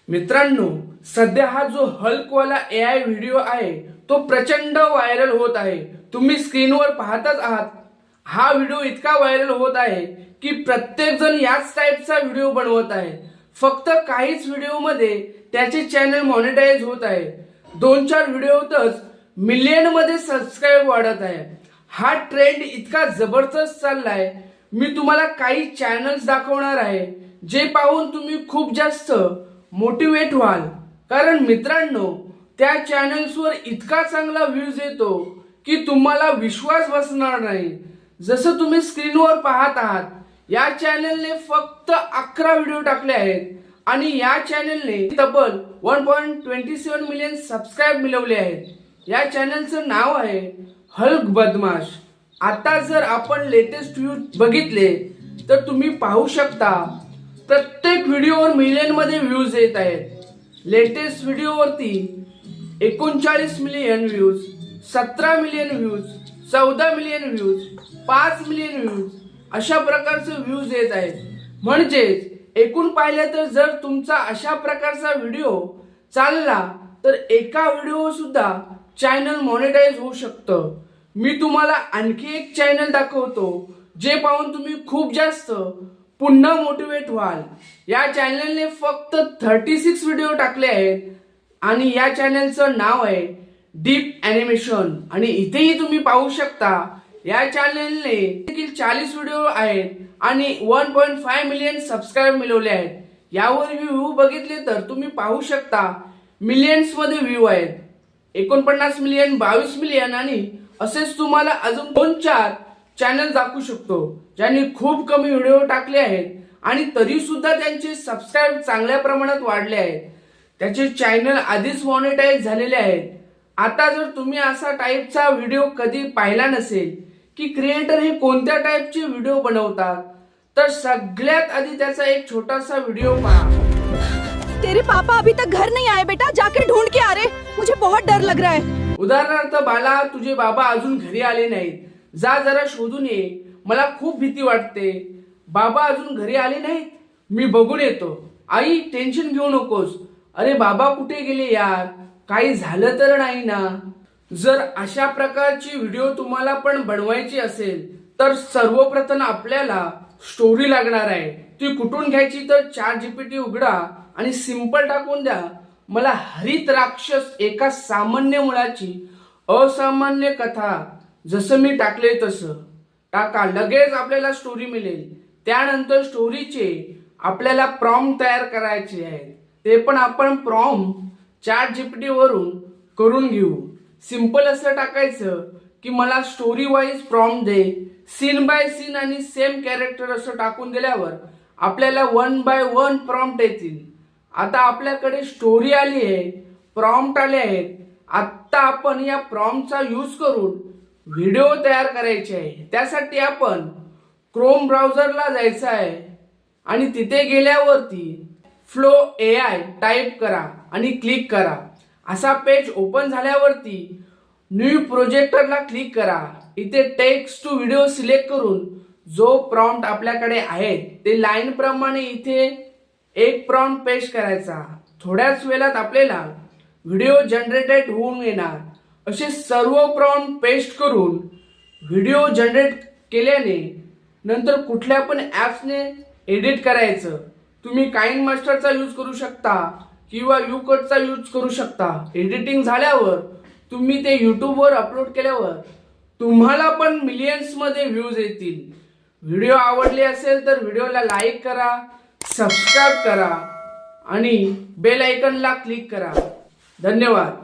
मित्रांनो, सध्या हा जो हल्कवाला AI व्हिडिओ आहे तो प्रचंड व्हायरल होत आहे। तुम्ही स्क्रीनवर पाहतच आहात। हा व्हिडिओ इतका व्हायरल होत आहे की प्रत्येक जण याच टाइपचा व्हिडिओ बनवत आहे। फक्त काहीच व्हिडिओमध्ये त्याचे चॅनल मॉनिटाइज होत आहे। 2-4 व्हिडिओतच मिलियन मध्ये सबस्क्राइब वाढत आहे। हा ट्रेंड इतका जबरदस्त चाललाय। मी तुम्हाला काही चॅनल्स दाखवणार आहे जे पाहून तुम्ही खूप जास्त मोटिवेट व्हाल। कारण मित्रांनो, त्या चॅनल्सवर इतका चांगला व्ह्यूज येतो की तुम्हाला विश्वास बसणार नाही। जसं तुम्ही स्क्रीनवर पाहत आहात, या चॅनलने फक्त 11 व्हिडिओ टाकले आहेत आणि या चॅनलने तब्बल 1.27 मिलियन सबस्क्राइब मिळवले आहेत। या चॅनलचं नाव आहे हल्क बदमाश। आता जर आपण लेटेस्ट व्ह्यूज बघितले तर तुम्ही पाहू शकता प्रत्येक व्हिडिओवर मिलियन मध्ये व्ह्यूज येत आहेत। लेटेस्ट व्हिडिओवरती 39 million views, 17 million views, 14 million views, 5 million views अशा प्रकारचे व्ह्यूज येत आहेत। म्हणजेच एकूण पाहिलं तर जर तुमचा अशा प्रकारचा व्हिडिओ चालला तर एका व्हिडिओ सुद्धा चॅनल मॉनिटाइज होऊ शकतं। मी तुम्हाला आणखी एक चॅनल दाखवतो जे पाहून तुम्ही खूप जास्त पुन्हा मोटिवेट व्हाल। या चॅनलने फक्त 36 व्हिडिओ टाकले आहेत आणि या चॅनलचं नाव आहे डीप ॲनिमेशन। आणि इथेही तुम्ही पाहू शकता या चॅनलने देखील 40 व्हिडिओ आहेत आणि 1.5 मिलियन सबस्क्राइब मिळवले आहेत। यावर व्ह्यू बघितले तर तुम्ही पाहू शकता मिलियन्स मध्ये व्ह्यू आहेत। 49 मिलियन, 22 मिलियन आणि असेच तुम्हाला अजून 2-4 चॅनल दाखवू शकतो ज्यांनी खूप कमी व्हिडिओ टाकले आहेत आणि तरी सुद्धा त्यांचे सबस्क्राइब चांगल्या प्रमाणात वाढले आहेत। त्याचे चॅनल आधीच मॉनिटाइज झालेले आहेत। आता जर तुम्ही असा टाइपचा व्हिडिओ कधी पाहिला नसेल की क्रिएटर हे कोणत्या टाइपचे व्हिडिओ बनवतात, तर सगळ्यात आधी त्याचा एक छोटासा व्हिडिओ पहा। तेरे पापा अभी तक घर नहीं आए बेटा, जाके ढूंढ के आ रहे, मुझे बहुत डर लग रहा है। उदाहरणार्थ, बाला तुझे बाबा अजून घरी आले नाहीत, जा जरा शोधून ये, मला खूप भीती वाटते। बाबा अजून घरी आले नाहीत, मी बघून येतो। आई टेन्शन घेऊ नकोस, अरे बाबा कुठे गेले यार, काही झालं तर नाही ना। जर अशा प्रकारची व्हिडिओ तुम्हाला पण बनवायची असेल तर सर्वप्रथम आपल्याला स्टोरी लागणार आहे। ती कुठून घ्यायची तर ChatGPT उघडा आणि सिंपल टाकून द्या, मला हरित राक्षस एका सामान्य मुलाची असामान्य कथा, जसं मी टाकले तसं टाका, लगेच आपल्याला स्टोरी मिळेल। त्यानंतर स्टोरीचे आपल्याला प्रॉम्प्ट तयार करायचे आहे, ते पण आपण प्रॉम्प्ट ChatGPT वरून करून घेऊ। सिंपल असं टाकायचं की मला स्टोरी वाईज प्रॉम्प्ट दे, सीन बाय सीन आणि सेम कॅरेक्टर असं टाकून दिल्यावर आपल्याला 1 बाय 1 प्रॉम्प्ट येतील। आता आपल्याकडे स्टोरी आली आहे, प्रॉम्प्ट आले आहेत। आता आपण या प्रॉम्प्टचा यूज करून व्हिडिओ तयार करायचे आहे। त्यासाठी आपण क्रोम ब्राउझरला जायचं आहे आणि तिथे गेल्यावरती फ्लो AI टाइप करा आणि क्लिक करा। असा पेज ओपन झाल्यावरती न्यू प्रोजेक्टरला क्लिक करा। इथे टेक्स्ट टू व्हिडिओ सिलेक्ट करून जो प्रॉम्प्ट आपल्याकडे आहे ते लाईन प्रमाणे इथे एक प्रॉम्प्ट पेस्ट करायचा। थोड्याच वेळात आपल्याला व्हिडिओ जनरेटेड होऊन येणार। असे सर्व प्रॉम्प्ट पेस्ट करून व्हिडिओ जनरेट केल्याने नंतर कुठल्या पण ॲप्सने एडिट करायचं। तुम्ही काइन मास्टरचा यूज करू शकता किंवा YouCutचा यूज करू शकता। एडिटिंग झाल्यावर तुम्ही ते यूट्यूबवर अपलोड केल्यावर तुम्हाला पण मिलियन्स मध्ये व्ह्यूज येतील। व्हिडिओ आवडले असेल तर व्हिडिओला लाईक करा, सबस्क्राइब करा आणि बेल आयकॉनला क्लिक करा। धन्यवाद।